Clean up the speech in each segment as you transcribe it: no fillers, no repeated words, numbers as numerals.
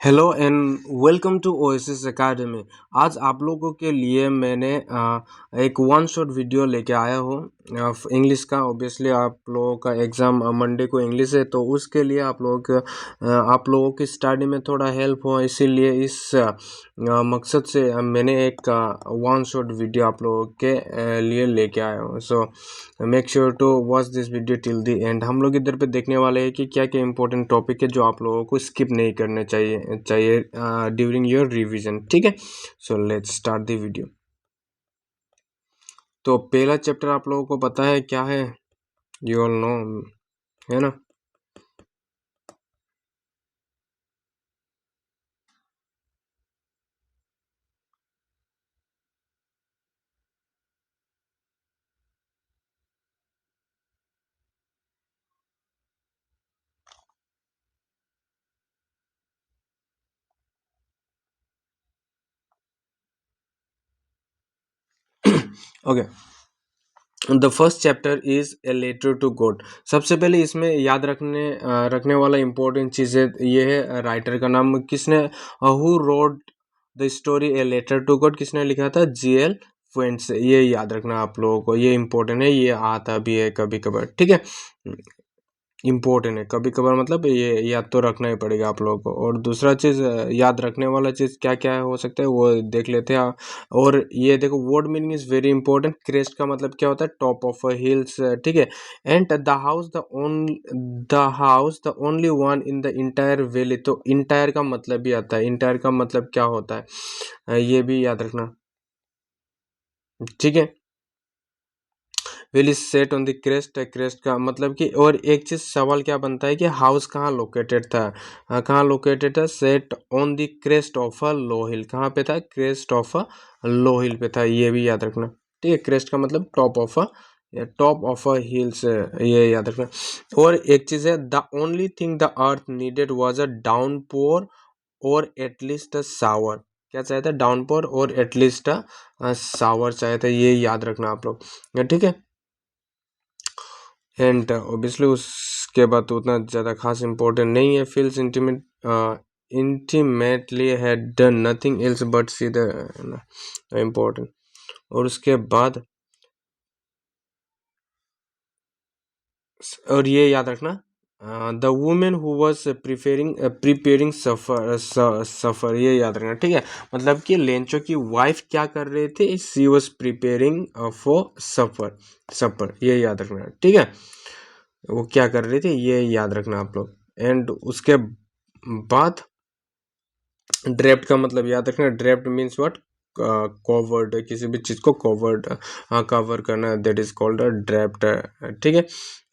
Hello and welcome to Oasis Academy. आज आप लोगों के लिए मैंने एक वन शॉट वीडियो लेके आया हूँ इंग्लिश का। ऑब्वियसली आप लोगों का एग्ज़ाम मंडे को इंग्लिश है, तो उसके लिए आप लोगों की स्टडी में थोड़ा हेल्प हो, इसीलिए इस मकसद से मैंने एक वन शॉट वीडियो आप लोगों के लिए लेके आया हूँ। So make sure to watch this video till the end. हम लोग इधर पे देखने वाले हैं कि क्या क्या इंपॉर्टेंट टॉपिक है जो आप लोगों को स्किप नहीं करने चाहिए ड्यूरिंग योर रिवीजन। ठीक है, so let's start the video. तो पहला चैप्टर आप लोगों को पता है क्या है? यू ऑल नो, है ना? Okay, the first chapter is a letter to God. सबसे पहले इसमें याद रखने वाला इम्पोर्टेंट चीज़ है, ये है राइटर का नाम। किसने, who wrote the story a letter to God, किसने लिखा था? G L Fuentes. ये याद रखना आप लोगों को, ये इम्पोर्टेंट है, ये आता भी है कभी कभार। ठीक है, इम्पोर्टेंट है कभी कभार, मतलब ये याद तो रखना ही पड़ेगा आप लोगों को। और दूसरा चीज़, याद रखने वाला चीज़ क्या क्या हो सकता है वो देख लेते हैं। और ये देखो, word meaning is very important. Crest का मतलब क्या होता है? Top of a hills. ठीक है, and the only one in the entire valley. तो इंटायर का मतलब भी आता है, इंटायर का मतलब क्या होता है, ये भी याद रखना। ठीक है, will is set on the crest. Crest का मतलब कि, और एक चीज सवाल क्या बनता है कि हाउस कहाँ लोकेटेड था? कहाँ लोकेटेड था? Set on the crest of a low hill. कहाँ पे था? क्रेस्ट ऑफ अ लो हिल पे था, ये भी याद रखना। ठीक है, क्रेस्ट का मतलब टॉप ऑफ अ हिल्स, ये याद रखना। और एक चीज है, the only thing the earth needed was a downpour और एटलीस्ट अ शावर। क्या चाहिए था? डाउनपोर और एटलीस्ट अ शावर चाहिए था, ये याद रखना आप लोग। ठीक है, एंड ऑब्वियसली उसके बाद तो उतना ज़्यादा खास इम्पोर्टेंट नहीं है। Feels intimately had done nothing else but see the important. और उसके बाद, और ये याद रखना, the women who was preparing supper, ये याद रखना। ठीक है, मतलब कि लेंचो की वाइफ क्या कर रहे थे? सी वॉज प्रिपेयरिंग फॉर सफ़र। सफ़र, ये याद रखना। ठीक है, वो क्या कर रहे थे, ये याद रखना आप लोग। एंड उसके बाद ड्रेप्ट का मतलब याद रखना। ड्रेप्ट मीन्स व्हाट? कवर्ड, किसी भी चीज को कवर्ड, कवर करना, दैट इज कॉल्ड अ ड्रेप्ट। ठीक है,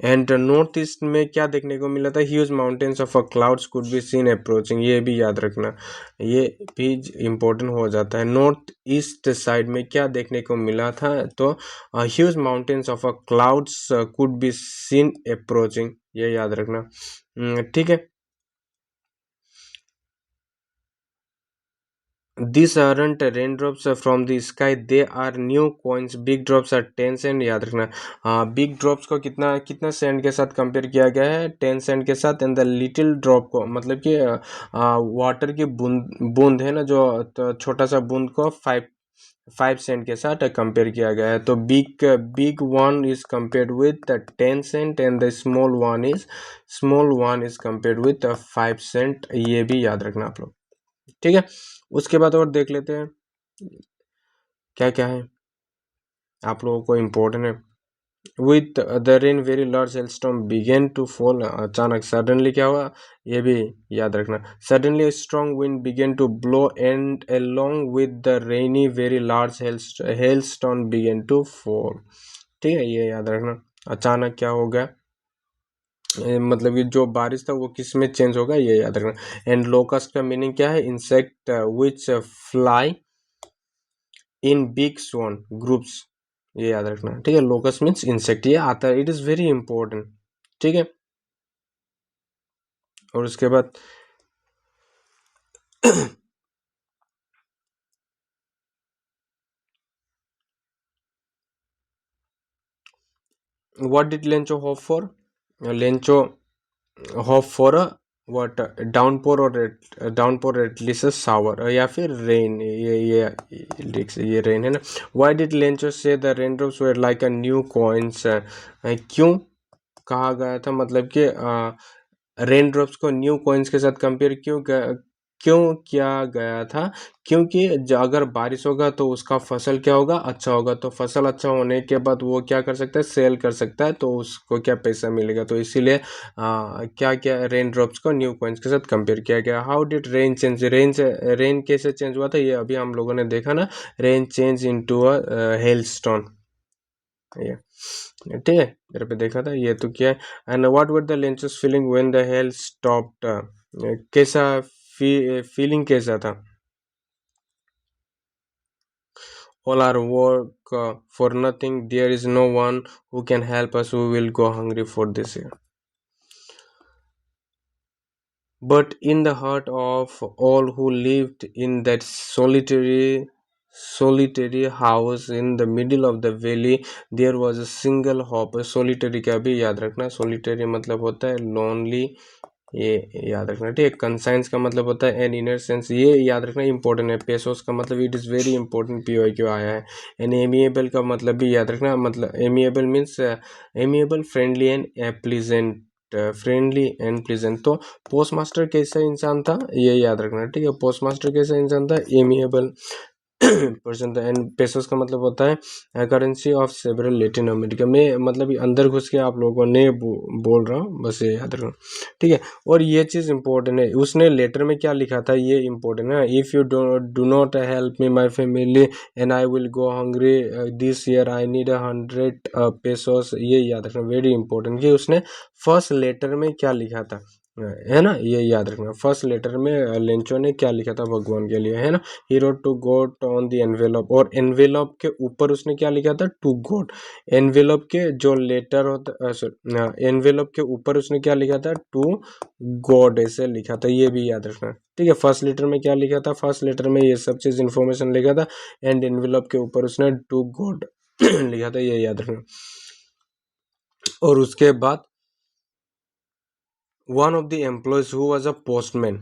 एंड नॉर्थ ईस्ट में क्या देखने को मिला था? Huge mountains of a clouds could be seen approaching, ये भी याद रखना, ये भी इम्पोर्टेंट हो जाता है। नॉर्थ ईस्ट साइड में क्या देखने को मिला था? तो huge mountains of a clouds could be seen approaching, ये याद रखना। ठीक है, These aren't raindrops from the sky, they are new coins. Big drops are 10 Saint, याद रखना। हाँ, बिग ड्रॉप्स को कितना कितना सेंट के साथ कंपेयर किया गया है? 10 सेंट के साथ। एंड द लिटिल ड्रॉप को, मतलब कि वाटर की बूंद बूंद है ना, जो तो छोटा सा बूंद को 5 सेंट के साथ कंपेयर किया गया है। तो big one is compared with 10 cent and the small one is compared with 5 cent, ये भी याद रखना आप लोग। ठीक है, उसके बाद और देख लेते हैं क्या क्या है आप लोगों को इम्पोर्टेंट है। With the rain very large hailstorm began to fall. अचानक, सडनली क्या हुआ, ये भी याद रखना। Suddenly strong wind began to blow and along with the rainy very large hailstorm began to fall. ठीक है, ये याद रखना। अचानक क्या हो गया, मतलब कि जो बारिश था वो किस में चेंज होगा, ये याद रखना। एंड लोकस्ट का मीनिंग क्या है? Insect which fly in big sworn groups, ये याद रखना। ठीक है, लोकस मीन्स इंसेक्ट, ये आता है, इट इज वेरी इंपॉर्टेंट। ठीक है, और उसके बाद what did Lencho hope for? Lencho hope for what, downpour और डाउनपोर एट लीस्ट शावर, या फिर रेन, ये रेन है ना। व्हाई डिड लेंचो से the rain drops were like a new coins, क्यों कहा गया था, मतलब कि रेन ड्रॉप्स को न्यू कॉइन्स के साथ कंपेयर क्यों किया गया था, क्योंकि अगर बारिश होगा तो उसका फसल क्या होगा, अच्छा होगा, तो फसल अच्छा होने के बाद वो क्या कर सकता है, सेल कर सकता है, तो उसको क्या पैसा मिलेगा, तो इसीलिए क्या क्या रेन ड्रॉप्स को न्यू कॉइन्स के साथ कंपेयर किया गया। How did rain change, rain कैसे चेंज हुआ था, ये अभी हम लोगों ने देखा ना, rain change into a hello stone, ये ठीक है, मेरे पे देखा था, ये तो क्या है। And what were the Lencho's feeling when the hail stopped, कैसा फीलिंग कैसा था। All our work for nothing, there is no one who can help us, we will go hungry for this year. But in the heart of all who lived in that solitary house in the middle of the valley, there was a single hope. Solitary का भी याद रखना, solitary मतलब होता है lonely, ये याद रखना, ठीक है। कंसाइंस का मतलब होता है एन इनर सेंस, ये याद रखना इंपॉर्टेंट है। पेसोस का मतलब it is very important, P क्यों आया है। एन एमिएबल का मतलब भी याद रखना, मतलब amiable means amiable, friendly and pleasant, friendly and pleasant. तो पोस्ट मास्टर कैसा इंसान था, ये याद रखना, ठीक है। पोस्ट मास्टर कैसा इंसान था, एमिएबल पर्सन था। एंड पेसोस का मतलब होता है currency of several Latin America में, मतलब ये अंदर घुस के आप लोगों ने बोल रहा हूँ, बस ये याद रखना, ठीक है। और ये चीज़ इंपॉर्टेंट है, उसने लेटर में क्या लिखा था, ये इंपॉर्टेंट है। If you do not help me my family and I will go hungry this year, I need 100 pesos, ये याद रखना, वेरी इंपॉर्टेंट, कि उसने फर्स्ट लेटर में क्या लिखा था, है ना, ये याद रखना। फर्स्ट लेटर में लेंचो ने क्या लिखा था भगवान के लिए, है ना। He wrote to God on the envelope, और एनवेलप के ऊपर उसने क्या लिखा था, टू गॉड। एनवेलप के जो लेटर होता, एनवेलप के ऊपर उसने क्या लिखा था, टू गॉड, ऐसे लिखा था, ये भी याद रखना, ठीक है। फर्स्ट लेटर में क्या लिखा था, फर्स्ट लेटर में ये सब चीज इंफॉर्मेशन लिखा था, एंड एनवेलप के ऊपर उसने टू गॉड लिखा था, ये याद रखना। और उसके बाद one of the employees who was a postman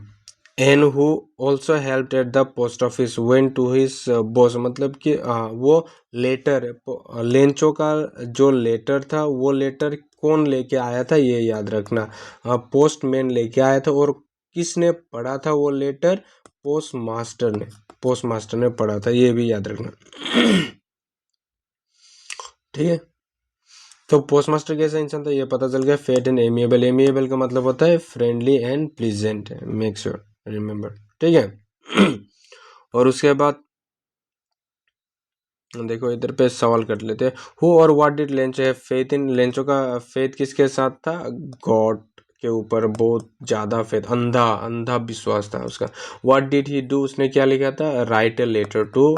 and who also helped at the post office went to his boss, मतलब कि वो लेटर, लेंचो का जो लेटर था, वो लेटर कौन लेके आया था, ये याद रखना, पोस्टमैन लेके आया था। और किसने पढ़ा था वो लेटर, पोस्ट मास्टर ने, पोस्ट मास्टर ने पढ़ा था, ये भी याद रखना, ठीक है। तो पोस्ट मास्टर कैसा इंसान था, ये पता चल गया। फेट एंड एमिएबल, एमिएबल का मतलब होता है friendly and pleasant, make sure remember, ठीक है। और उसके बाद देखो इधर पे सवाल कर लेते हैं। हु और व्हाट डिड लेंचो है फेथ इन, लेंचो का फेथ किसके साथ था, गॉड के ऊपर बहुत ज्यादा फेथ, अंधा अंधा विश्वास था उसका। व्हाट डिड ही डू, उसने क्या लिखा था, write a letter to,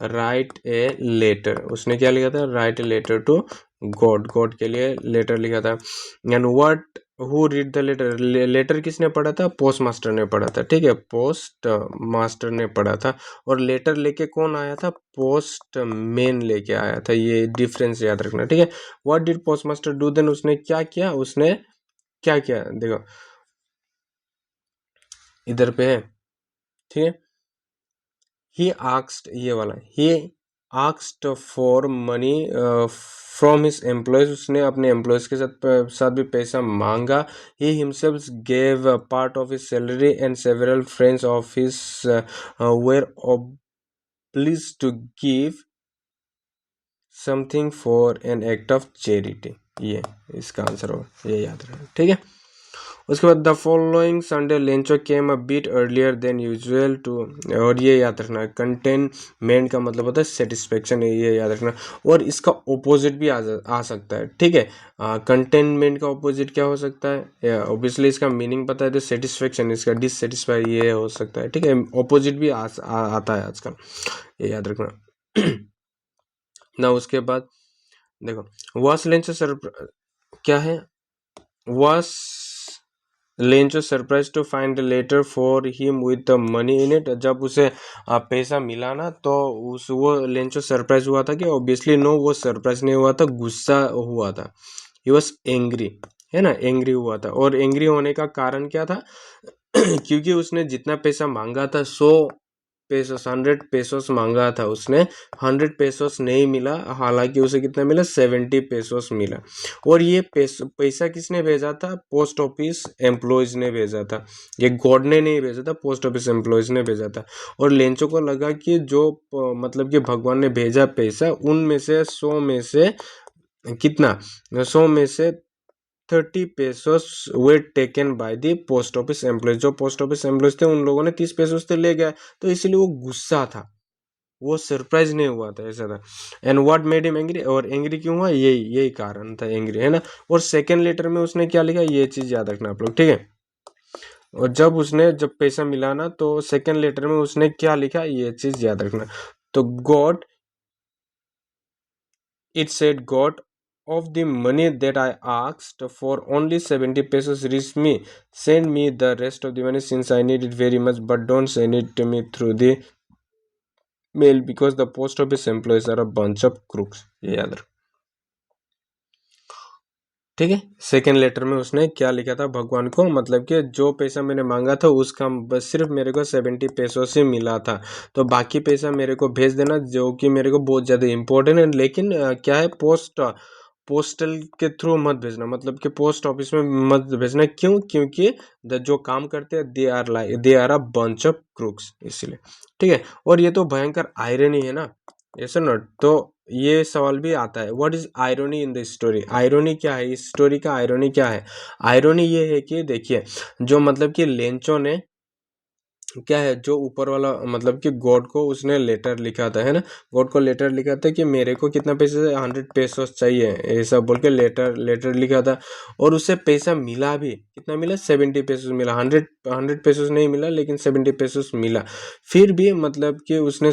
write a letter, उसने क्या लिखा था, write a letter to God, God के लिए लेटर लिखा था। And what, who read the letter, letter किसने पढ़ा था, पोस्ट मास्टर ने पढ़ा था, ठीक है, पोस्ट मास्टर ने पढ़ा था। और लेटर लेके कौन आया था, पोस्ट मैन लेके आया था, ये डिफरेंस याद रखना, ठीक है। What did post master do then, उसने क्या किया, उसने क्या किया, देखो इधर पे है, ठीक है। ही आस्क्ड, ये वाला, he asked for money from his employees, उसने अपने एम्प्लॉयज के साथ भी पैसा मांगा। He himself gave part of his salary and several friends of his were obliged to give something for an act of charity, ये इसका आंसर होगा, ये याद रखना, ठीक है। उसके बाद the following Sunday Lencho came a bit earlier than usual to, और ये याद रखना, कंटेनमेंट का मतलब होता है सेटिस्फेक्शन, ये याद रखना। और इसका ऑपोजिट भी आ सकता है, ठीक है। कंटेनमेंट का ऑपोजिट क्या हो सकता है, ऑब्वियसली इसका मीनिंग पता है तो सेटिस्फेक्शन, इसका डिससेटिस्फाई ये हो सकता है, ठीक है। ऑपोजिट भी आता है आजकल, ये याद रखना ना। उसके बाद देखो वॉस लेंचो क्या है, was Lencho surprise to find letter for him with the money in it, जब उसे पैसा मिला ना, तो वो लेंचो सरप्राइज हुआ था कि ऑब्वियसली नो, वो सरप्राइज नहीं हुआ था, गुस्सा हुआ था। ही वॉज एंग्री, है ना, एंग्री हुआ था। और एंग्री होने का कारण क्या था? क्योंकि उसने जितना पैसा मांगा था 100 पेसोस, 100 पेसोस मांगा था उसने, 100 पेसोस नहीं मिला। हालांकि उसे कितना मिला? 70 पेसोस मिला। और ये पैसा किसने भेजा था? पोस्ट ऑफिस एम्प्लॉयज ने भेजा था। ये गॉड ने नहीं भेजा था, पोस्ट ऑफिस एम्प्लॉयज ने भेजा था। और लेंचो को लगा कि जो मतलब कि भगवान ने भेजा पैसा, उनमें से 100 में से कितना, 100 में से 30 pesos were taken by the post office employ. जो पोस्ट ऑफिस एम्प्लॉयज थे उन लोगों ने 30 पेसोस तो ले गया, तो इसलिए वो गुस्सा था, वो सरप्राइज नहीं हुआ था, ऐसा था। And what made him angry? और एंग्री क्यों हुआ? यही यही कारण था एंग्री, है ना। और सेकेंड लेटर में उसने क्या लिखा, ये चीज याद रखना आप लोग, ठीक है। और जब पैसा मिला ना, तो सेकेंड लेटर में उसने क्या लिखा, ये चीज याद रखना। तो God, it said, God, of the money that I asked for, only 70 pesos reached me. Send me the rest of the money since I need it very much, but don't send it to me through the mail because the post office employees are a bunch of crooks. ये याद रखो, ठीक है। Second letter में उसने क्या लिखा था भगवान को, मतलब कि जो पैसा मैंने मांगा था उसका बस सिर्फ मेरे को 70 पेसों से मिला था, तो बाकी पैसा मेरे को भेज देना, जो कि मेरे को बहुत ज़्यादा इंपॉर्टेंट है। लेकिन क्या है, पोस्टल के थ्रू मत भेजना, मतलब कि पोस्ट ऑफिस में मत भेजना। क्यों? क्योंकि जो काम करते हैं they are a bunch of crooks, इसलिए, ठीक है। और ये तो भयंकर आयरनी है ना, ऐसा नोट। तो ये सवाल भी आता है, what is irony in the story? Irony क्या है, इस स्टोरी का आयरोनी क्या है? आयरोनी ये है कि देखिए, जो मतलब कि लेंचो ने क्या है, जो ऊपर वाला मतलब कि गॉड को उसने लेटर लिखा था, है ना। गॉड को लेटर लिखा था कि मेरे को कितना पैसे, 100 पेसोस चाहिए, ऐसा बोल के लेटर लेटर लिखा था। और उससे पैसा मिला भी, कितना मिला? 70 पेसोस मिला। 100 पेसोस नहीं मिला, लेकिन 70 पेसोस मिला। फिर भी मतलब कि उसने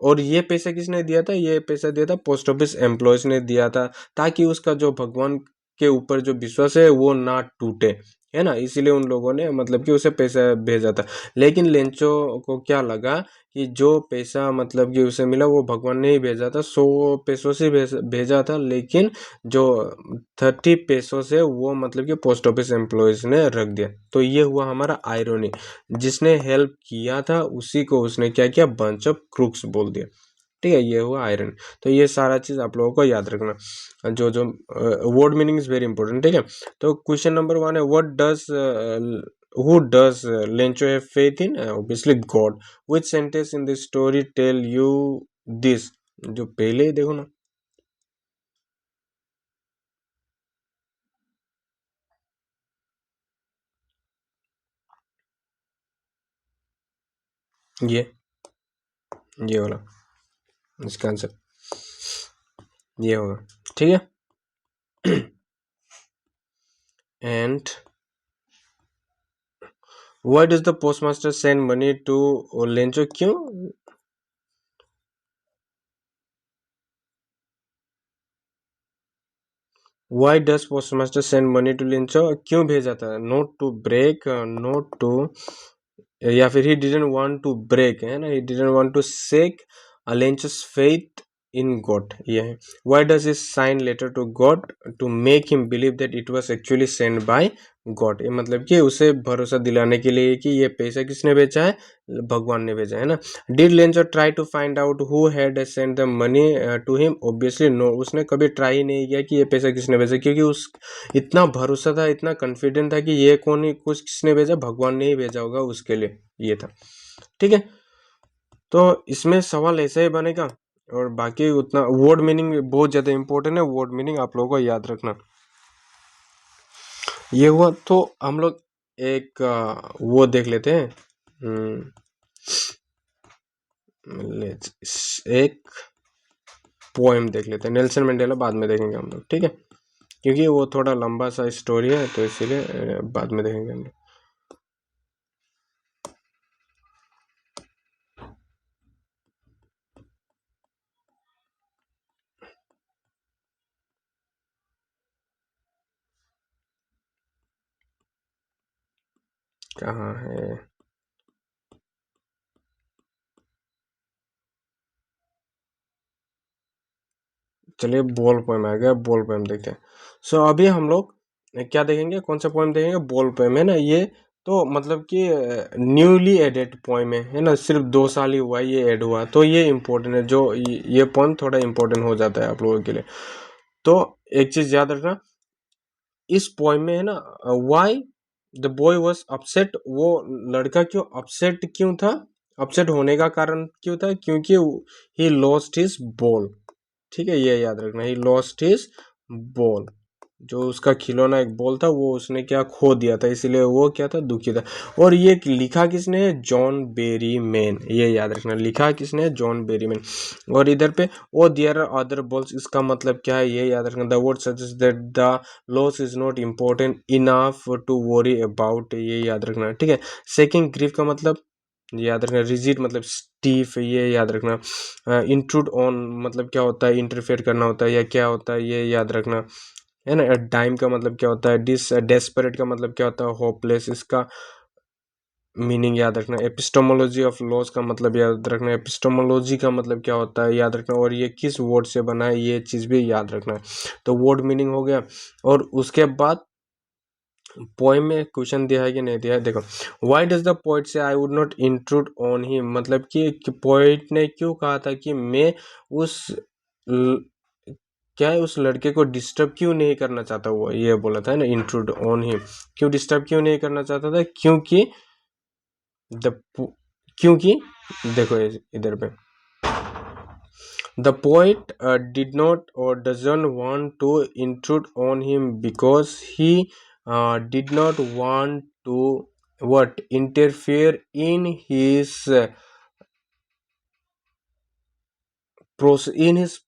और ये पैसा किसने दिया था? ये पैसा दिया था पोस्ट ऑफिस एम्प्लॉयज ने दिया था, ताकि उसका जो भगवान के ऊपर जो विश्वास है वो ना टूटे, है ना। इसीलिए उन लोगों ने मतलब कि उसे पैसा भेजा था। लेकिन लेंचो को क्या लगा कि जो पैसा मतलब कि उसे मिला वो भगवान ने ही भेजा था, 100 पेसों से भेजा था, लेकिन जो 30 पेसों से वो मतलब कि पोस्ट ऑफिस एम्प्लॉयज ने रख दिया। तो ये हुआ हमारा आयरोनी। जिसने हेल्प किया था उसी को उसने क्या किया, बंच ऑफ क्रूक्स बोल दिया, ठीक है। ये हुआ आयरन। तो ये सारा चीज आप लोगों को याद रखना, जो जो word meaning is very important, ठीक है। तो क्वेश्चन नंबर 1 है, what does who does Lencho have faith in? Obviously God. Which sentence in the story tell you this? जो पहले ही देखो ना, ये ये वाला, इसका आंसर ये होगा, ठीक है। And why does the postmaster send money to Lencho? क्यों? Why does postmaster send money to Lencho? क्यों भेजा था? Not to break, not to, या फिर he didn't want to break, है ना, he didn't want to shake Lencho's faith in God, ये है। Why does he sign letter to God? To make him believe that it was actually sent by God, ये मतलब कि उसे भरोसा दिलाने के लिए कि ये पैसा किसने भेजा है, भगवान ने भेजा है ना। Did Lencho try to find out who had sent the money to him? Obviously no, उसने कभी ट्राई ही नहीं किया कि ये पैसा किसने भेजा, क्योंकि उस इतना भरोसा था, इतना कॉन्फिडेंट था कि ये कौन ही कुछ किसने भेजा, भगवान ने ही भेजा होगा उसके लिए, ये था, ठीक है। तो इसमें सवाल ऐसा ही बनेगा। और बाकी उतना वर्ड मीनिंग बहुत ज़्यादा इंपॉर्टेंट है, वर्ड मीनिंग आप लोगों को याद रखना। ये हुआ, तो हम लोग एक वो देख लेते हैं, एक पोएम देख लेते हैं, नेल्सन मंडेला बाद में देखेंगे हम लोग, ठीक है। क्योंकि वो थोड़ा लंबा सा स्टोरी है, तो इसीलिए बाद में देखेंगे हम लोग। कहाँ है? चलिए, बॉल पोएम आ गया, बॉल पोएम देखते हैं। सो अभी हम लोग क्या देखेंगे, कौन सा पोएम देखेंगे, बोल पोएम है ना ये। तो मतलब कि न्यूली एडेड पोएम है ना, सिर्फ 2 साल ही हुआ है ये ऐड हुआ, तो ये इम्पोर्टेंट है, जो ये पोएम थोड़ा इम्पोर्टेंट हो जाता है आप लोगों के लिए। तो एक चीज याद रखना, इस पोएम में है ना, why the boy was upset, वो लड़का क्यों अपसेट क्यों था, अपसेट होने का कारण क्यों था, क्योंकि ही लॉस्ट हिज बॉल। ठीक है, ये याद रखना, ही लॉस्ट हिज बॉल, जो उसका खिलौना एक बॉल था वो उसने क्या खो दिया था, इसीलिए वो क्या था, दुखी था। और ये लिखा किसने है, जॉन बेरी मैन, ये याद रखना, लिखा किसने है, जॉन बेरी मैन। और इधर पे oh there are other balls, इसका मतलब क्या है, ये याद रखना, the word suggest that the loss is not important enough to worry about, ये याद रखना। ठीक है, सेकंड ग्रीफ का मतलब याद रखना, रिजिड मतलब स्टीफ, ये याद रखना। इंट्रूड ऑन मतलब क्या होता है, इंटरफेयर करना होता है या क्या होता है, ये याद रखना, है ना। डाइम का मतलब क्या होता है, डेस्परेट का मतलब क्या होता है, होपलेस, इसका मीनिंग याद रखना। एपिस्टोमोलॉजी ऑफ लॉस का मतलब याद रखना, एपिस्टोमोलॉजी का मतलब क्या होता है याद रखना, और ये किस वर्ड से बना है ये चीज़ भी याद रखना है। तो वर्ड मीनिंग हो गया। और उसके बाद पोएम में क्वेश्चन दिया है कि नहीं दिया है, देखो, व्हाई डज द पोइट से I would not intrude on him, मतलब कि पोइट ने क्यों कहा था कि मैं उस क्या है, उस लड़के को डिस्टर्ब क्यों नहीं करना चाहता, वो ये बोला था ना, इंट्रूड ऑन हिम, क्यों डिस्टर्ब क्यों नहीं करना चाहता था, क्योंकि द क्योंकि देखो इधर पे, the poet did not or doesn't want to intrude on him because he did not want to what interfere in his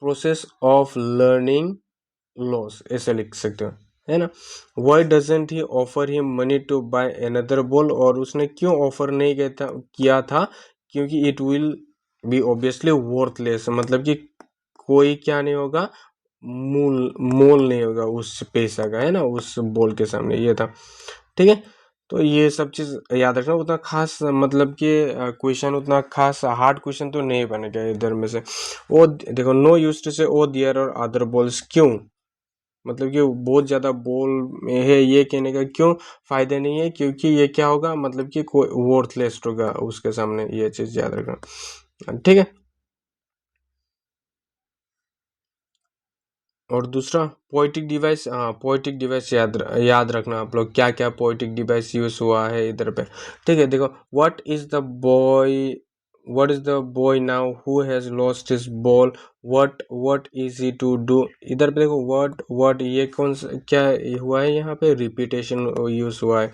process of learning loss, ऐसे लिख सकते हो, है ना। Why doesn't he offer him money to buy another ball, और उसने क्यों offer नहीं किया था, क्योंकि it will be obviously worthless, मतलब कि कोई क्या नहीं होगा, मूल मोल नहीं होगा उस पैसा का, है ना, उस बॉल के सामने, ये था। ठीक है, तो ये सब चीज याद रखना, उतना खास मतलब कि क्वेश्चन उतना खास हार्ड क्वेश्चन तो नहीं बनेगा इधर में से। वो देखो, नो यूज टू से ओ दियर और अदर बॉल्स, क्यों, मतलब कि बहुत ज़्यादा बोल में है, ये कहने का क्यों फायदा नहीं है, क्योंकि ये क्या होगा, मतलब कि कोई वर्थलेस होगा उसके सामने, ये चीज़ याद रखना। ठीक है, और दूसरा पोइटिक डिवाइस, हाँ पोइटिक डिवाइस याद रखना आप लोग, क्या क्या पोइटिक डिवाइस यूज हुआ है इधर पे। ठीक है, देखो, boy what is the boy now who has lost his ball, what is he to do, इधर पे देखो, व्हाट ये कौन सा क्या हुआ है, यहाँ पे रिपीटेशन यूज हुआ है।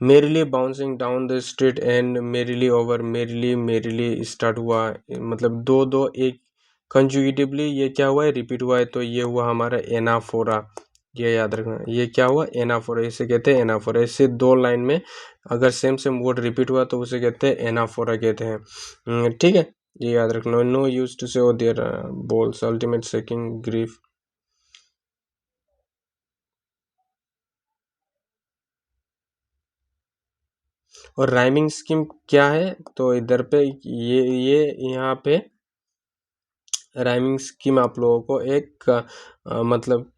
Merrily bouncing down the street and merrily over, merrily start हुआ है, मतलब दो दो एक कंजुगेटिवली ये क्या हुआ है, रिपीट हुआ है, तो ये हुआ हमारा एनाफोरा, ये याद रखना, ये क्या हुआ, एनाफोरा, इसे कहते हैं एनाफोरा। इससे दो लाइन में अगर सेम सेम वर्ड रिपीट हुआ तो उसे कहते हैं एनाफोरा कहते हैं। ठीक है, ये याद रखना, नो यूज टू से oh there balls ultimate सेकिंग grief. और राइमिंग स्कीम क्या है, तो इधर पे ये यहाँ पे राइमिंग स्कीम आप लोगों को एक मतलब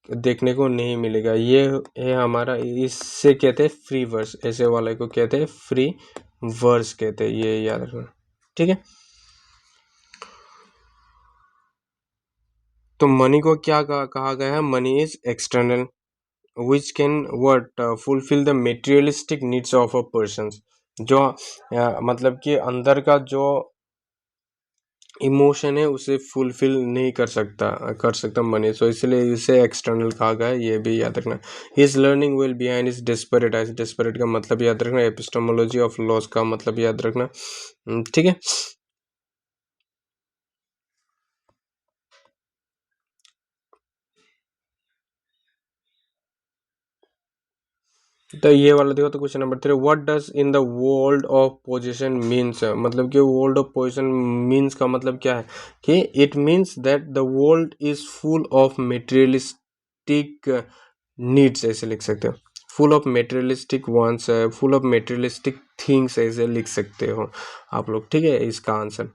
देखने को नहीं मिलेगा, ये है हमारा, इससे कहते हैं फ्री वर्स, ऐसे वाले को कहते हैं फ्री वर्स कहते हैं, ये याद रखना। ठीक है, तो मनी को क्या कहा गया है, money is external which can what fulfil the materialistic needs of a person, जो मतलब कि अंदर का जो इमोशन है उसे फुलफिल नहीं कर सकता मनी, सो इसलिए इसे एक्सटर्नल कहा गया है, ये भी याद रखना। His learning will behind is desperate, as desperate का मतलब याद रखना, एपिस्टोमोलॉजी ऑफ लॉस का मतलब याद रखना। ठीक है, तो ये वाला देखो, तो question number 3, what does in the world of position means, मतलब कि वर्ल्ड ऑफ पोजीशन मीन्स का मतलब क्या है, कि it means that the world is full of materialistic needs, ऐसे लिख सकते हो, full of materialistic wants, full of materialistic things, ऐसे लिख सकते हो आप लोग। ठीक है, इसका answer,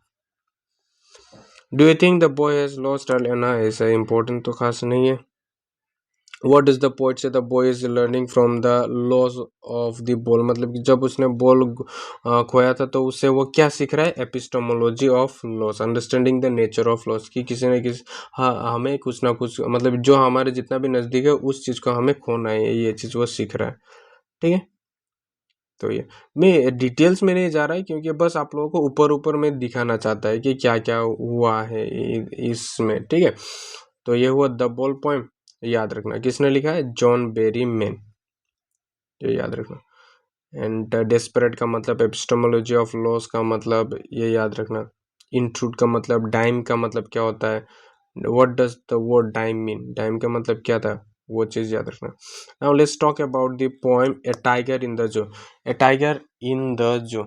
do you think the boy has lost, ना ऐसा इंपॉर्टेंट तो खास नहीं है। व्हाट इज द पोइट से the boy is learning from the loss of the ball, मतलब कि जब उसने बॉल खोया था तो उससे वो क्या सीख रहा है, epistemology of loss, understanding the nature of loss, कि किसी न किसी, हाँ, हमें कुछ ना कुछ, मतलब जो हमारे जितना भी नज़दीक है उस चीज़ को हमें खोना है, ये चीज़ वो सीख रहा है। ठीक है, तो ये मैं डिटेल्स में नहीं जा रहा है क्योंकि बस आप लोगों को ऊपर ऊपर में दिखाना चाहता है कि क्या क्या हुआ है इसमें। ठीक है, तो ये हुआ द बॉल पोएम, याद रखना किसने लिखा है, जॉन बेरी मैन, ये याद रखना। एंड डेस्परेट का मतलब, एपिस्टेमोलॉजी ऑफ लॉस का मतलब ये याद रखना। इंट्रूड का मतलब, डाइम का मतलब क्या होता है, what does the word dime mean, dime का मतलब क्या था, वो चीज़ याद रखना। Now let's talk about the poem a tiger in the zoo. A tiger in the जू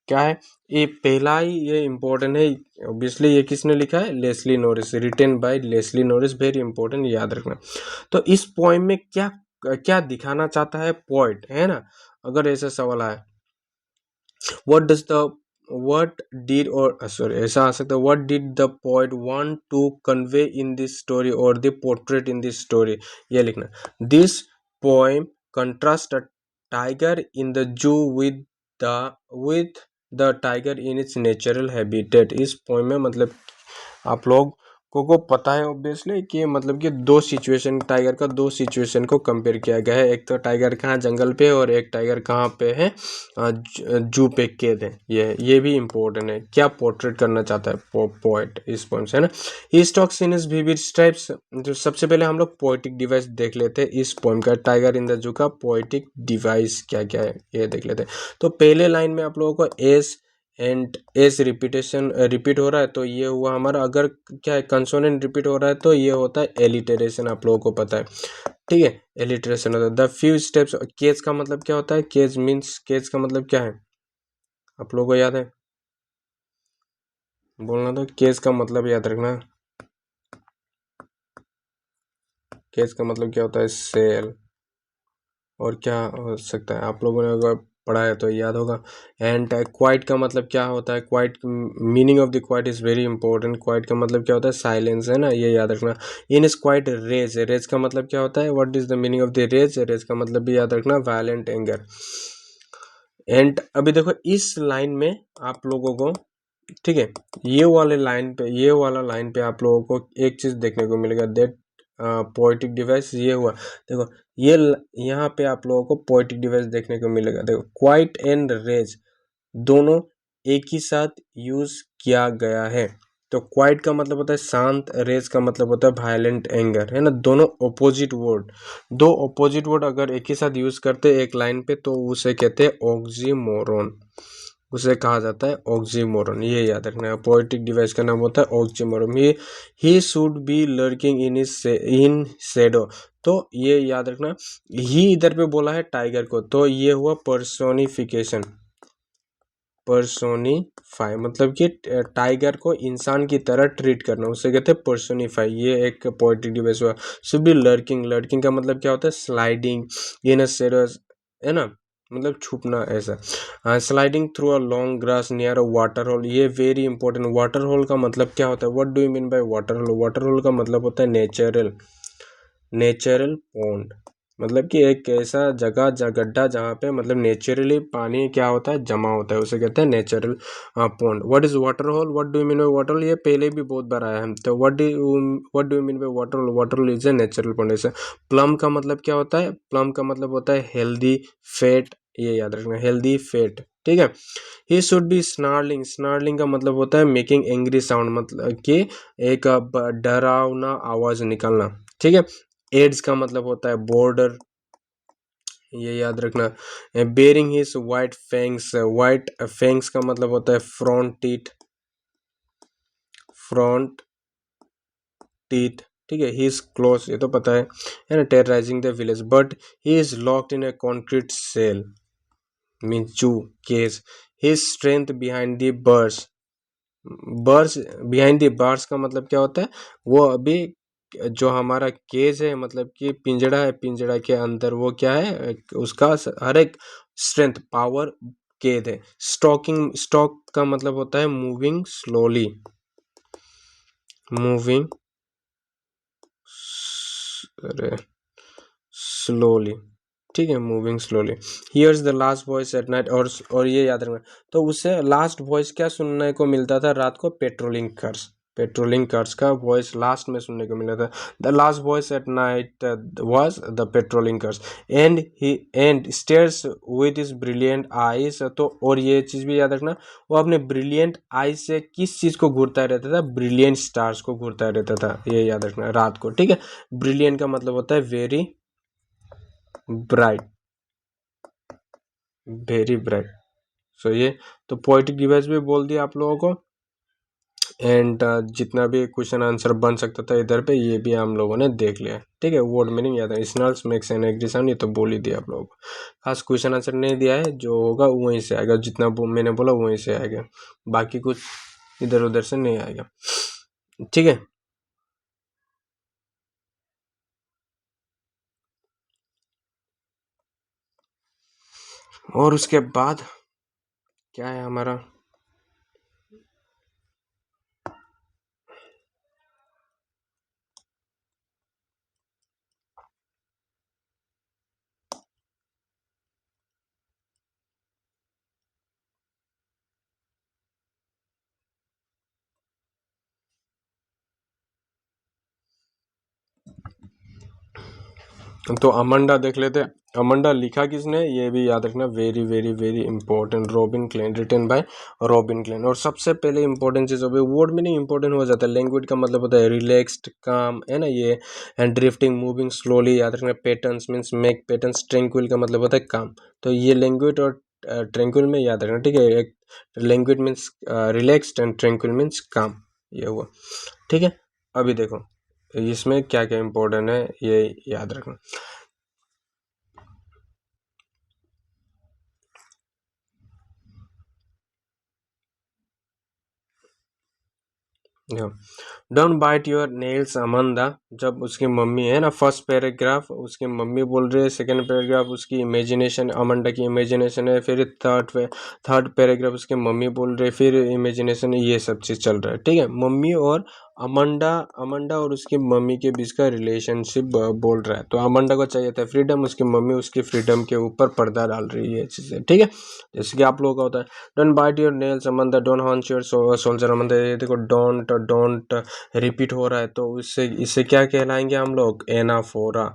क्या है, ये पहला ही ये इम्पोर्टेंट है, ऑब्वियसली ये किसने लिखा है, Leslie Norris, written by Leslie Norris, very important, याद रखना। तो इस पोएम में क्या क्या दिखाना चाहता है पोएट, है ना, अगर ऐसा सवाल आए, what does the what did or sorry ऐसा आ सकता है, what did the poet want to convey in this story or the portrait in this story, ये लिखना। this poem contrast a tiger in the zoo the with the tiger in its natural habitat। इस poem में मतलब आप लोग को पता है ऑब्वियसली कि मतलब कि दो सिचुएशन, टाइगर का दो सिचुएशन को कंपेयर किया गया है, एक तो टाइगर कहाँ जंगल पे और एक टाइगर कहाँ पे है, जू पे कैद है। ये भी इम्पोर्टेंट है, क्या पोर्ट्रेट करना चाहता है पोएट इस पोएम से, है ना। He talks in his vivid stripes, जो सबसे पहले हम लोग पोएटिक डिवाइस देख लेते हैं इस पोएम का, टाइगर इन द जू का पोएटिक डिवाइस क्या क्या है ये देख लेते हैं। तो पहले लाइन में आप लोगों को S and S repetition repeat हो रहा है, तो ये हुआ हमारा, अगर क्या है कंसोनेंट रिपीट हो रहा है तो ये होता है एलिटरेशन, आप लोगों को पता है। ठीक है, एलिटरेशन होता है। द फ्यू स्टेप्स, केज का मतलब क्या होता है, केज मीन्स, केज का मतलब क्या है, आप लोगों को याद है, बोलना तो, केज का मतलब याद रखना, केज का मतलब क्या होता है, सेल, और क्या हो सकता है, आप लोगों ने अगर पढ़ा है तो याद होगा। एंड क्वाइट का मतलब क्या होता है, quite, meaning of the quite is very important, quite का मतलब क्या होता है, साइलेंस, है ना, ये याद रखना। In is quiet rage, rage का मतलब क्या होता है, what is the meaning of the rage, rage का मतलब भी याद रखना, वायलेंट एंगर। एंड अभी देखो इस लाइन में आप लोगों को, ठीक है, ये वाले लाइन पे, ये वाला लाइन पे आप लोगों को एक चीज देखने को मिलेगा, दैट पोएटिक डिवाइस, ये हुआ, देखो ये यहाँ पे आप लोगों को पोएटिक डिवाइस देखने को मिलेगा, देखो क्वाइट एंड रेज दोनों एक ही साथ यूज किया गया है। तो क्वाइट का मतलब होता है शांत, रेज का मतलब होता है वायलेंट एंगर, है ना, दोनों ऑपोजिट वर्ड, दो ऑपोजिट वर्ड अगर एक ही साथ यूज करते एक लाइन पे तो उसे कहते हैं ऑक्सीमोरन, उसे कहा जाता है ऑक्सीमोरन, ये याद रखना है। पोएटिक डिवाइस का नाम होता है oxymoron. He should be lurking in shadow, तो ये याद रखना, ही इधर पे बोला है टाइगर को, तो ये हुआ पर्सोनिफिकेशन, पर्सोनिफाई मतलब कि टाइगर को इंसान की तरह ट्रीट करना, उसे कहते हैं पर्सोनिफाई, ये एक पोएटिक डिवाइस हुआ। शुड बी लर्किंग, लर्किंग का मतलब क्या होता है, स्लाइडिंग इन अ शेडोज, है ना, मतलब छुपना ऐसा। Sliding through a long grass near a water hole, ये वेरी इंपॉर्टेंट, वाटर होल का मतलब क्या होता है, what do you mean by water hole, water hole का मतलब होता है नेचुरल, नेचुरल पॉन्ड, मतलब कि एक ऐसा जगह गड्ढा जहाँ पे मतलब नेचुरली पानी क्या होता है, जमा होता है, उसे कहते हैं natural pond. What is water hole, what do you mean by water hole, ये पहले भी बहुत बार आया है, तो what do you mean by water hole, water hole is a natural pond ऐसा। प्लम का मतलब क्या होता है, प्लम का मतलब होता है हेल्दी फैट, ये याद रखना, हेल्दी फैट, ठीक है। He should be snarling, snarling का मतलब होता है मेकिंग एंग्री साउंड, मतलब कि एक डरावना आवाज निकालना, ठीक है। एड्स का मतलब होता है बॉर्डर, ये याद रखना। Baring his white fangs, white fangs का मतलब होता है फ्रंट टीथ, फ्रंट टीथ, ठीक है। ही इज क्लोज, ये तो पता है ना, terrorising the village, but he is locked in a concrete cell, means zoo, cage. His strength behind the bars, bars behind the bars का मतलब क्या होता है, वो अभी जो हमारा केज है, मतलब कि पिंजड़ा है, पिंजड़ा के अंदर वो क्या है, उसका हर एक स्ट्रेंथ पावर कैद है। स्टॉकिंग, स्टॉक का मतलब होता है मूविंग स्लोली, मूविंग, अरे स्लोली, ठीक है, moving slowly. Here's the last voice at night, और ये याद रखना, तो उससे लास्ट वॉइस क्या सुनने को मिलता था रात को? पेट्रोलिंग कार्स, पेट्रोलिंग कार्स का वॉइस लास्ट में सुनने को मिला था। The last voice at night was the patrolling cars, and stairs with his brilliant eyes. तो और ये चीज भी याद रखना, वो अपने ब्रिलियंट आईज से किस चीज को घूरता रहता था? ब्रिलियंट स्टार्स को घूरता रहता था, ये याद रखना रात को, ठीक है। ब्रिलियंट का मतलब होता है वेरी ब्राइट, वेरी ब्राइट। सो ये तो पोएटिक डिवाइस भी बोल दिया आप लोगों को, एंड जितना भी क्वेश्चन आंसर बन सकता था इधर पे ये भी हम लोगों ने देख लिया, ठीक है। वर्ड मीनिंग याद है, स्नल्स मेक्स एन एग्री साउंड, ये तो बोल ही दिया आप लोगों को। खास क्वेश्चन आंसर नहीं दिया है, जो होगा वहीं से आएगा, जितना मैंने बोला वहीं से आएगा, बाकी कुछ इधर उधर से नहीं आएगा, ठीक है। और उसके बाद क्या है हमारा, तो अमंडा देख लेते हैं। अमंडा लिखा किसने, ये भी याद रखना, very very very important, Robin Klein, written by Robin Klein. और सबसे पहले इंपॉर्टेंट चीज हो गई, वर्ड मीनिंग इंपॉर्टेंट हो जाता है। लैंग्वेज का मतलब होता है रिलैक्स्ड, काम, है ना ये, एंड ड्रिफ्टिंग, मूविंग स्लोली, याद रखना। Patterns means make patterns, tranquil का मतलब होता है काम। तो ये लैंग्वेज और ट्रैंक्विल में याद रखना, ठीक है। एक language means relaxed and tranquil means काम, ये हुआ, ठीक है। अभी देखो इसमें क्या क्या इंपॉर्टेंट है ये याद रखना। डोंट बाइट योर नेल्स अमंदा, जब उसकी मम्मी है ना, फर्स्ट पैराग्राफ उसकी मम्मी बोल रही है, सेकंड पैराग्राफ उसकी इमेजिनेशन, अमंडा की इमेजिनेशन है, फिर थर्ड पैराग्राफ उसकी मम्मी बोल रही है, फिर इमेजिनेशन, ये सब चीज़ चल रहा है, ठीक है। मम्मी और अमंडा, अमंडा और उसकी मम्मी के बीच का रिलेशनशिप बोल रहा है। तो अमंडा को चाहिए था फ्रीडम, उसकी मम्मी उसकी फ्रीडम के ऊपर पर्दा डाल रही है, चीज़ें, ठीक है। जैसे कि आप लोगों का होता है, don't bite your nails Amanda, don't hunch your shoulder Amanda. ये देखो डोंट डोंट रिपीट हो रहा है, तो इससे क्या कहलाएंगे हम लोग? एनाफोरा,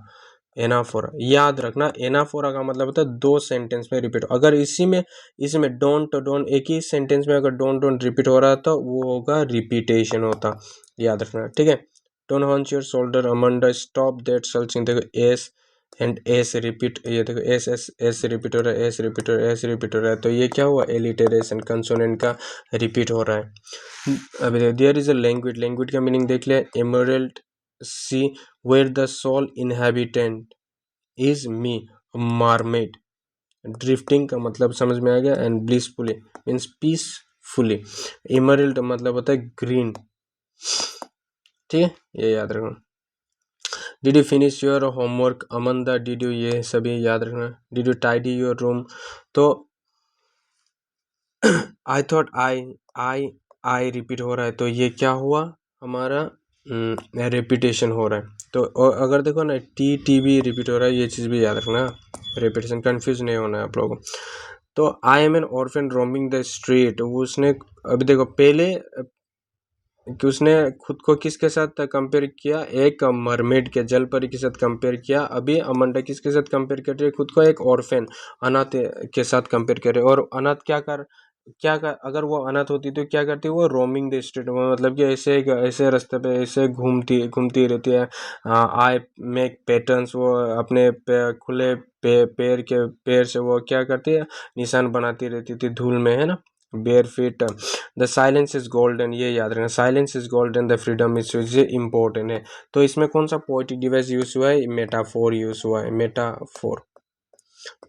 एनाफोरा याद रखना। एनाफोरा का मतलब होता है दो सेंटेंस में रिपीट। अगर इसी में डोंट डोंट एक ही सेंटेंस में अगर डोंट डोंट रिपीट हो रहा है तो वो होगा रिपीटेशन होता, याद रखना, ठीक है। Don't hunch your shoulder Amanda, stop that searching. देखो एस एंड एस रिपीट, ये देखो एस एस एस रिपीट हो रहा है, एस रिपीट हो रहा है, एस रिपीट हो रहा है, तो ये क्या हुआ? एलिटरेशन, कंसोनेंट का रिपीट हो रहा है। अभी there is a language, language का मीनिंग देख लिया, emerald sea where the sole inhabitant is me, mermaid. Drifting का मतलब समझ में आ गया, and blissfully means peacefully. Emerald मतलब होता है ग्रीन, ठीक है, ये याद रखना। Did you finish your homework Amanda, did you, ये सभी याद रखना। Did you tidy your room, तो आई थॉट आई रिपीट हो रहा है, तो ये क्या हुआ हमारा? रेपिटेशन हो रहा है। तो और अगर देखो ना टी भी रिपीट हो रहा है, ये चीज़ भी याद रखना, रेपिटेशन, कंफ्यूज नहीं होना है आप लोगों को। तो I am N orphan roaming the street, वो उसने, अभी देखो पहले कि उसने खुद को किसके साथ कंपेयर किया? एक मरमेड के, जल परी के साथ कंपेयर किया। अभी अमंडा किसके साथ कंपेयर कर रही है खुद को? एक ऑर्फेन, अनाथ के साथ कंपेयर कर रहे। और अनाथ क्या कर, अगर वो अनाथ होती तो क्या करती? वो रोमिंग द स्ट्रीट, मतलब कि ऐसे ऐसे रास्ते पे ऐसे घूमती घूमती रहती है। आई मेक पैटर्न्स, वो अपने खुले पैर के पैर से वो क्या करती है? निशान बनाती रहती थी धूल में, है ना, bare feet. The silence is golden, ये याद रखना, silence is golden, the freedom is, ये इंपॉर्टेंट है। तो इसमें कौन सा पोएटिक डिवाइस यूज हुआ है? मेटाफोर यूज हुआ है, मेटाफोर।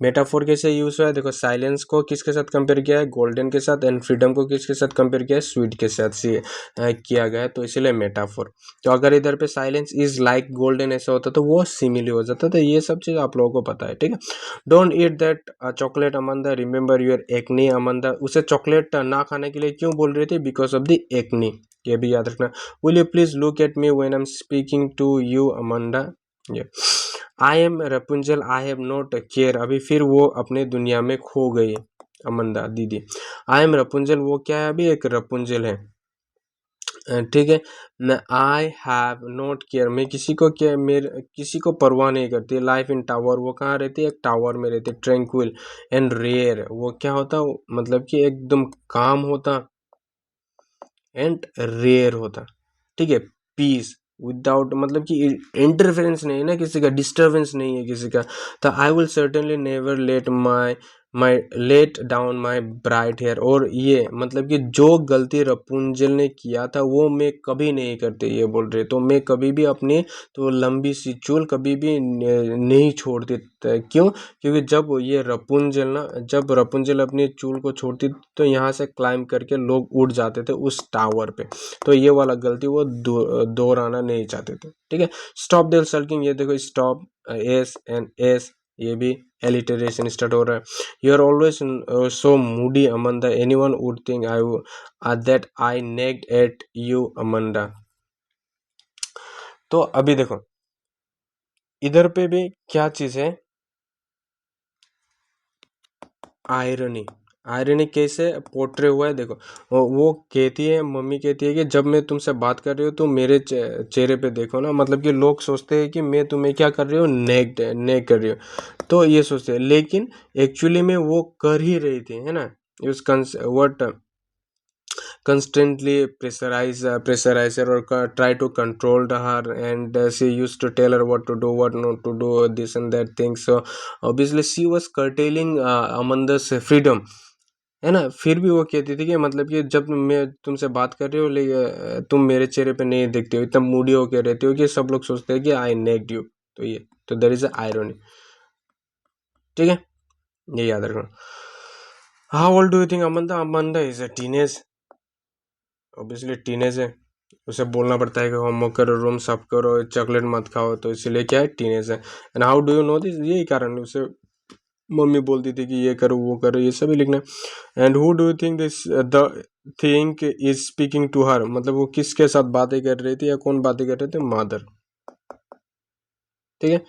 मेटाफोर कैसे यूज हुआ है? देखो साइलेंस को किसके साथ कंपेयर किया है? गोल्डन के साथ। एंड फ्रीडम को किसके साथ कंपेयर किया है? स्वीट के साथ से किया गया है, तो इसीलिए मेटाफोर। तो अगर इधर पे साइलेंस इज लाइक गोल्डन ऐसा होता तो वो सिमिली हो जाता, तो ये सब चीज आप लोगों को पता है, ठीक है। Don't eat that chocolate Amanda, remember your acne Amanda, उसे चॉकलेट ना खाने के लिए क्यों बोल रही थी? बिकॉज ऑफ द एक्नी, ये भी याद रखना। Will you please look at me when I am speaking to you Amanda, ये I am Rapunzel I have not care, अभी फिर वो अपने दुनिया में खो गई अमंदा दीदी। आई एम रपुंजल, वो क्या है, अभी एक रपुंजल है, ठीक है। न आई हैव नॉट केयर, मैं किसी को क्या, मेरे किसी को परवाह नहीं करती। लाइफ इन टावर, वो कहाँ रहती है, एक टावर में रहती है। ट्रैंक्विल एंड रेयर, वो क्या होता, मतलब कि एकदम काम होता, एंड रेयर होता, ठीक है। पीस विदाउट, मतलब कि इंटरफेरेंस नहीं है ना किसी का, डिस्टरबेंस नहीं है किसी का। तो I will certainly never let my let down my bright hair, और ये मतलब कि जो गलती रपुंजल ने किया था वो मैं कभी नहीं करती, ये बोल रहे। तो मैं कभी भी अपनी तो लंबी सी चूल कभी भी नहीं छोड़ती। क्यों? क्योंकि जब रपुंजल अपनी चूल को छोड़ती तो यहाँ से क्लाइंब करके लोग उड़ जाते थे उस टावर पे। तो ये वाला गलती वो दोहराना नहीं चाहते थे, ठीक है। स्टॉप देयर सल्किंग, ये देखो स्टॉप, एस एंड एस, ये भी एलिटरेशन स्टार्ट हो रहा है। You are always so moody Amanda, anyone would think I that I nagged at you Amanda. तो अभी देखो इधर पे भी क्या चीज है, आयरनी। आयरनी कैसे पोर्ट्रे हुआ है, देखो वो कहती है, मम्मी कहती है कि जब मैं तुमसे बात कर रही हूँ तो मेरे चेहरे पे देखो ना, मतलब कि लोग सोचते हैं कि मैं तुम्हें क्या कर रही हूँ, नेग कर रही हूँ। तो ये सोचते हैं, लेकिन एक्चुअली में वो कर ही रही थी, है ना। What constantly pressurize her or try to control her, and she used to tell her what to do, what not to do, this and that thing. So obviously she was curtailing Amanda's freedom, है ना। फिर भी वो कहती थी कि मतलब कि जब मैं तुमसे बात कर रही हूँ तुम मेरे चेहरे पे नहीं देखते हो, इतना मूडी होके रहते हो कि सब लोग सोचते हैं कि आई नेग्ड यू। तो ये तो देयर इज अ आयरनी, ठीक है, ये याद रखना। How old do you think अमंदा? अमंदा is a teenage, obviously teenage है। उसे बोलना पड़ता है कि होमवर्क करो, रूम साफ करो, चॉकलेट मत खाओ, तो इसीलिए क्या है, टीनेज है। And how do you no this, यही कारण उसे मम्मी बोलती थी कि ये करो वो करो, ये सभी लिखना है। And who do you think this the think is speaking to her, मतलब वो किसके साथ बातें कर रही थी या कौन बातें कर रहे थे, मदर, ठीक है।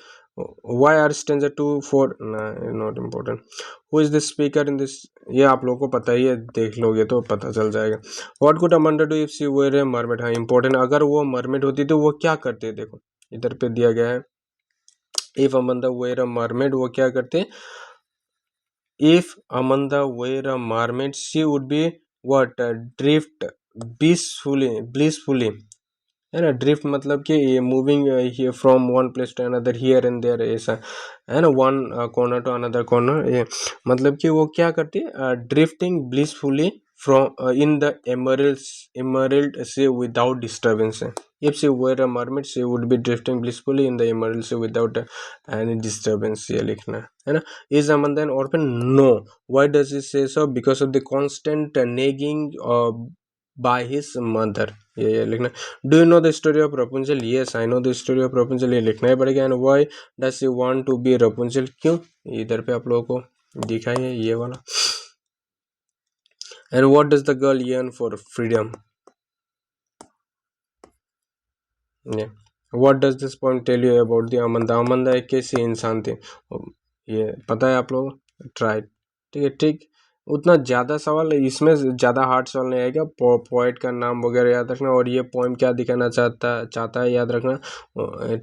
Why are stranger to for, not important. Who is the speaker in this, ये आप लोगों को पता ही है, देख लोगे तो पता चल जाएगा। What could Amanda do if she were a mermaid, हाँ इंपॉर्टेंट, अगर वो मरमेड होती तो वो क्या करते, देखो इधर पे दिया गया है। If Amanda were a mermaid, वो क्या करते, if Amanda were a mermaid she would be what, drift blissfully, है ना। ड्रिफ्ट मतलब कि ये moving here from one place to another, here and there, ऐसा है ना, one corner to another corner. ये मतलब कि वो क्या करती है, drifting blissfully from in the emerald sea without disturbance. If she were a mermaid she would be drifting blissfully in the emerald sea without any disturbance, ये लिखना है ना। Is Amanda an orphan? No. Why does it say so? Because of the constant nagging by his mother, ये लिखना। Do you know the story of Rapunzel? Yes I know the story of Rapunzel, ये लिखना ही पड़ेगा। And why does she want to be Rapunzel, क्यों, इधर पे आप लोगों को दिखाई है ये वाला। And what does the girl yearn for freedom, what does this poem tell you about the Amanda? Amanda एक कैसी इंसान थी, ये पता है आप लोग, ट्राई, ठीक है, ठीक। उतना ज़्यादा सवाल इसमें, ज़्यादा हार्ड सवाल नहीं आएगा। पोइट का नाम वगैरह याद रखना, और ये पोइम क्या दिखाना चाहता है याद रखना,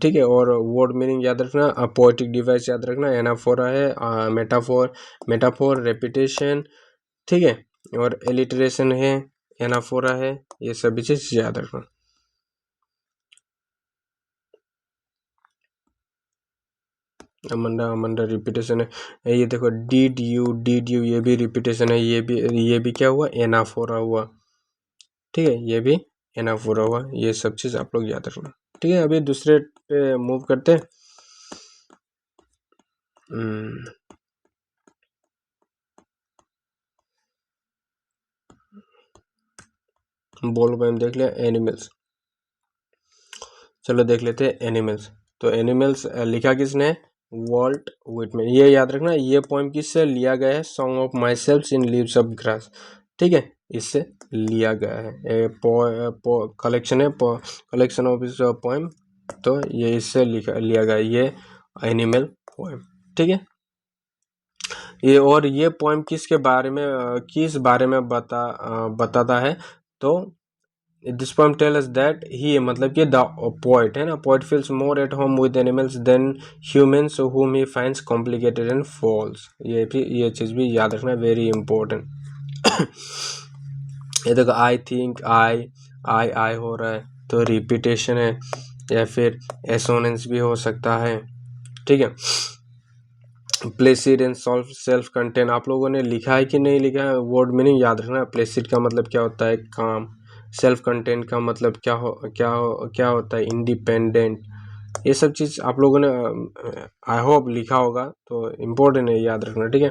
ठीक है। और वर्ड मीनिंग याद रखना, पोएटिक डिवाइस याद रखना, एनाफोरा है, मेटाफोर रेपिटेशन, ठीक है, और एलिटरेशन है, एनाफोरा है, ये सभी चीज़ याद रखना। अमंडा रिपीटेशन है, ये देखो डीड यू ये भी रिपीटेशन है, ये भी क्या हुआ, एनाफोरा हुआ, ठीक है, ये भी एनाफोरा हुआ। ये सब चीज़ आप लोग याद रखना, ठीक है। अभी दूसरे पे मूव करते हैं। बोल में देख लिया एनिमल्स, चलो देख लेते हैं एनिमल्स। तो एनिमल्स लिखा किसने, वॉल्ट व्हिटमैन। ये याद रखना, ये पोएम किससे लिया गया है, song of my self in leaves of grass, ठीक है, इससे लिया गया है। कलेक्शन है, कलेक्शन ऑफ इस पोएम, तो ये इससे लिया गया है। ये एनिमल पोएम। ठीक है, ये पोएम किसके बारे में किस बारे में बताता है, तो this poem tell us that he, मतलब कि द पोएट है ना, poet feels more at home with animals than humans whom he finds complicated and false। ये चीज़ भी याद रखना, वेरी इंपॉर्टेंट। ये देखो, आई थिंक, आई हो रहा है तो रिपीटेशन है, या फिर एसोनेंस भी हो सकता है। ठीक है, प्लेसिड एंड सेल्फ कंटेन, आप लोगों ने लिखा है कि नहीं लिखा है, वर्ड मीनिंग याद रखना। प्लेसिड का मतलब क्या होता है, काम। सेल्फ कंटेन का मतलब क्या होता है, इंडिपेंडेंट। ये सब चीज़ आप लोगों ने आई होप लिखा होगा, तो इम्पोर्टेंट है, याद रखना। ठीक है,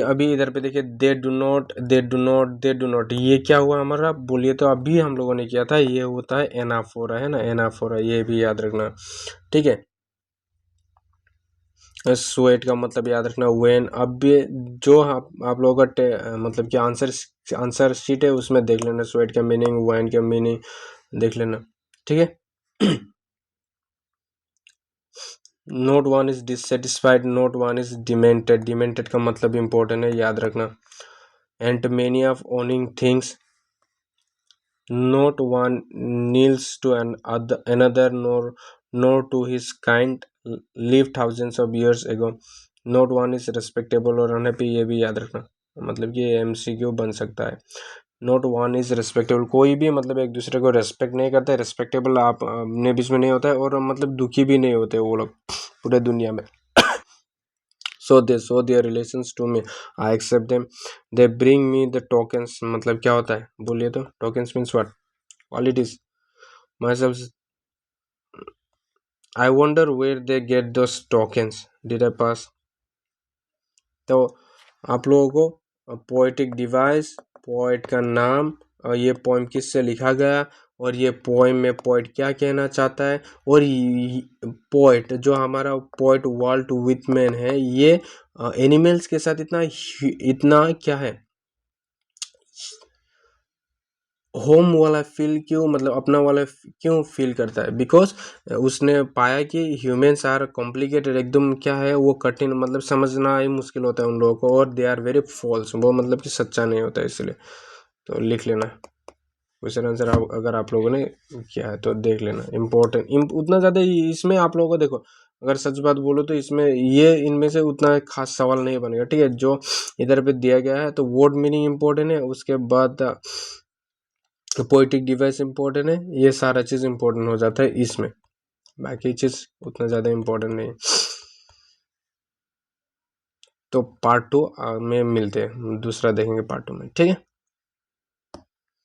अभी इधर पे देखिए, दे डू नॉट, ये क्या हुआ हमारा, बोलिए तो अभी हम लोगों ने किया था, ये होता है एनाफोरा, है ना, एनाफोरा, ये भी याद रखना। ठीक है, स्वेट का मतलब याद रखना, वेन। अब भी जो आप लोगों का मतलब कि आंसर शीट है, उसमें देख लेना स्वेट का मीनिंग, वेन का मीनिंग देख लेना। ठीक है, note one is dissatisfied, note one is demented, demented का मतलब इंपॉर्टेंट है, याद रखना। And many of owning things, not one kneels to another, nor to his kind lived thousands of years ago, not one is respectable और unhappy, ये भी याद रखना, मतलब कि MCQ बन सकता है। नोट वन इज रिस्पेक्टेबल, कोई भी मतलब एक दूसरे को रेस्पेक्ट नहीं करता है, रिस्पेक्टेबल आप अपने बीच में नहीं होता है, और मतलब दुखी भी नहीं होते वो लोग पूरे दुनिया में। so they show their relations to me, I accept them, they bring me the tokens, मतलब क्या होता है, बोलिए तो, tokens means what, qualities, myself, I wonder where they get those tokens, did I pass। तो आप लोगों को पोएटिक डिवाइस, पोएट का नाम, और ये पोएम किससे लिखा गया, और ये पोएम में पोएट क्या कहना चाहता है, और पोएट जो हमारा पोएट वाल्ट विटमैन है, ये एनिमल्स के साथ इतना क्या है, होम वाला फील क्यों, मतलब अपना वाला क्यों फील करता है, बिकॉज उसने पाया कि ह्यूमंस आर कॉम्प्लिकेटेड, एकदम क्या है वो कठिन, मतलब समझना ही मुश्किल होता है उन लोगों को, और दे आर वेरी फॉल्स, वो मतलब कि सच्चा नहीं होता है, इसलिए तो लिख लेना क्वेश्चन आंसर। अगर आप लोगों ने किया है तो देख लेना, इम्पोर्टेंट उतना ज़्यादा इसमें आप लोगों को देखो, अगर सच बात बोलो तो इसमें ये इनमें से उतना खास सवाल नहीं बनेगा। ठीक है, जो इधर पे दिया गया है, तो वर्ड मीनिंग इम्पोर्टेंट है, उसके बाद पोइटिक डिवाइस इम्पोर्टेंट है, ये सारा चीज़ इम्पोर्टेंट हो जाता है इसमें, बाकी चीज़ उतना ज़्यादा इम्पोर्टेंट नहीं है। तो पार्ट 2 में मिलते हैं, दूसरा देखेंगे पार्ट 2 में। ठीक है।